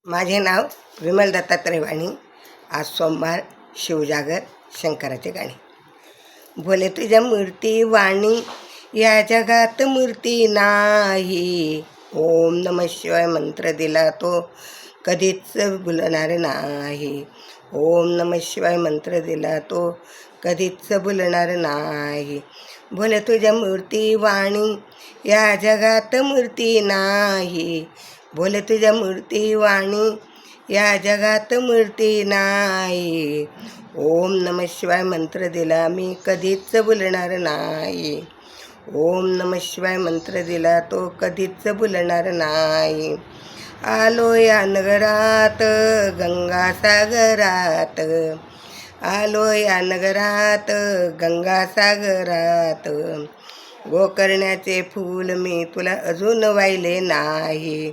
माझे नाव विमल दत्तात्रय वाणी. आज सोमवार, शिवजागर, शंकराचे गाणे. बोले तुझ्या मूर्ती वाणी या जगात मूर्ती नाही. ओम नमः शिवाय मंत्र दिला तो कधीच भुलणार नाही. ओम नमः शिवाय मंत्र दिला तो कधीच भुलणार नाही. बोले तुझ्या मूर्ती वाणी या जगात मूर्ती नाही. बोले तुझ्या मूर्ती वाणी या जगात मूर्ती नाही. ओम नमः शिवाय मंत्र दिला मी कधीच भुलणार नाही. ओम नमः शिवाय मंत्र दिला तो कधीच भुलणार नाही. आलो या नगरात गंगासागरात. आलो या नगरात गंगासागरात. गोकर्णाचे फूल मी तुला अजून वाहिले नाही.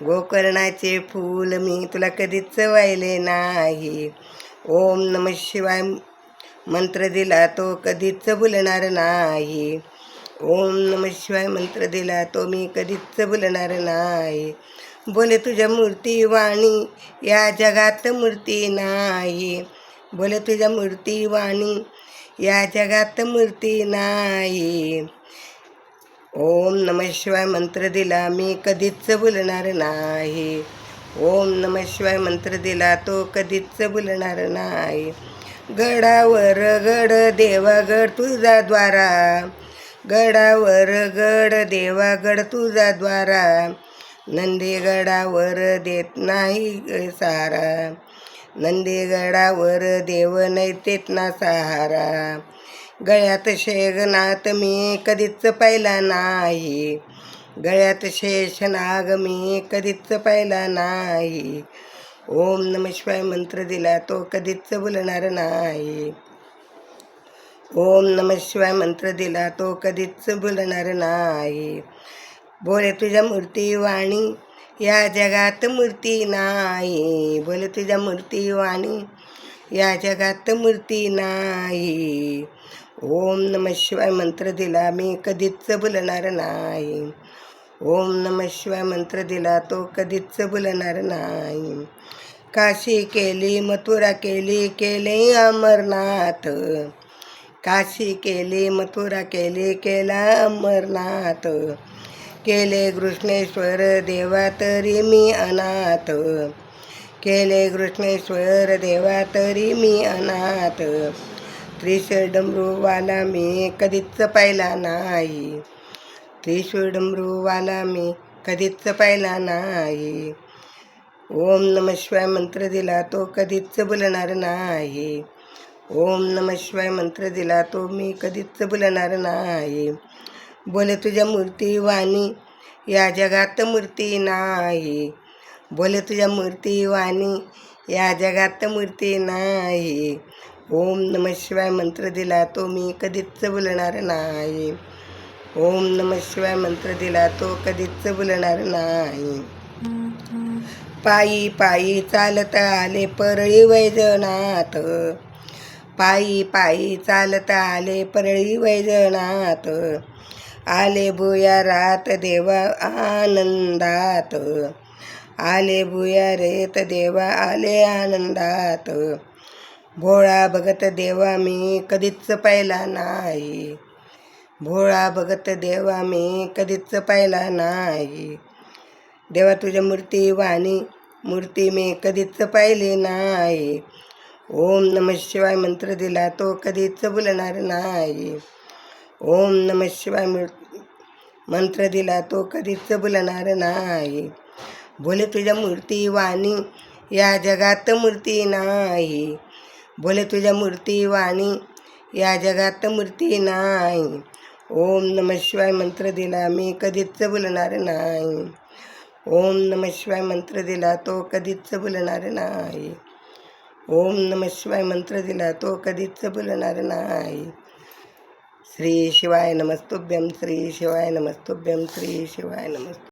गोकर्णाचे फूल मी तुला कधीच वाहिले नाही. ओम नमः शिवाय मंत्र दिला तो कधीच भुलणार नाही. ओम नमः शिवाय मंत्र दिला तो मी कधीच भुलणार नाही. बोले तुझ्या मूर्ती वाणी या जगात मूर्ती नाही. बोले तुझ्या मूर्ती वाणी या जगात मूर्ती नाही. ओम नमः शिवाय मंत्र दिला मी कधीच भुलणार नाही. ओम नमः शिवाय मंत्र दिला तो कधीच भुलणार नाही. गडावर गड देवागड तुझा द्वारा. गडावर गड देवागड तुझा द्वारा. नंदीगडावर देत नाही सहारा. नंदीगडावर देव नाही देत ना सहारा. गळ्यात शेषनाग मी कधीच पाहिला नाही. गळ्यात शेषनाग मी कधीच पाहिला नाही. ओम नमः शिवाय मंत्र दिला तो कधीच भुलणार नाही. ओम नमः शिवाय मंत्र दिला तो कधीच भुलणार नाही. बोले तुझ्या मूर्ती वाणी या जगात मूर्ती नाही. बोले तुझ्या मूर्ती वाणी या जगात मूर्ती नाही. ओम नमः शिवाय मंत्र दिला मी कधीच भुलणार नाही. ओम नमः शिवाय मंत्र दिला तो कधीच भुलणार नाही. काशी केली मथुरा केली केले अमरनाथ. काशी केली मथुरा केली केला अमरनाथ. केले कृष्णेश्वर देवा तरी मी अनाथ. केले कृष्णेश्वर देवा तरी मी अनाथ. त्रिशूळ डमरूवाला मी कधीच पाहिला नाही. त्रिशूळ डमरूवाला मी कधीच पाहिला नाही. ओम नमः शिवाय मंत्र दिला तो कधीच भुलणार नाही. ओम नमः शिवाय मंत्र दिला तो मी कधीच भुलणार नाही. बोले तुझ्या मूर्ती वाणी या जगात मूर्ती नाही. बोले तुझ्या मूर्ती वाणी या जगात मूर्ती नाही. ओम नमः शिवाय मंत्र दिला तो मी कधीच भुलणार नाही. ओम नमः शिवाय मंत्र दिला तो कधीच भुलणार नाही. पायी पायी चालत आले परळी वैजनाथ. पायी पायी चालत आले परळी वैजनाथ. आले भुयारात देवा आनंदात. आले भुयारेत देवा आले आनंदात. भोळा भगत देवा मी कधीच पाहिला नाही. भोळा भगत देवा मी कधीच पाहिला नाही. देवा तुझ्या मूर्ती वाणी मूर्ती मी कधीच पाहिली नाही. ओम नमः शिवाय मंत्र दिला तो कधीच भुलणार नाही. ओम नमः शिवाय मंत्र दिला तो कधीच भुलणार नाही. बोले तुझ्या मूर्ती वाणी या जगात मूर्ती नाही. बोले तुझ्या मूर्ती वाणी या जगात मूर्ती नाही. ओम नमः शिवाय मंत्र दिला मी कधीच भुलणार नाही. ओम नमः शिवाय मंत्र दिला तो कधीच भुलणार नाही. ओम नमः शिवाय मंत्र दिला तो कधीच भुलणार नाही. श्री शिवाय नमस्तुभ्यं. श्री शिवाय नमस्तुभ्यं. श्री शिवाय नमस्तुभ्यं.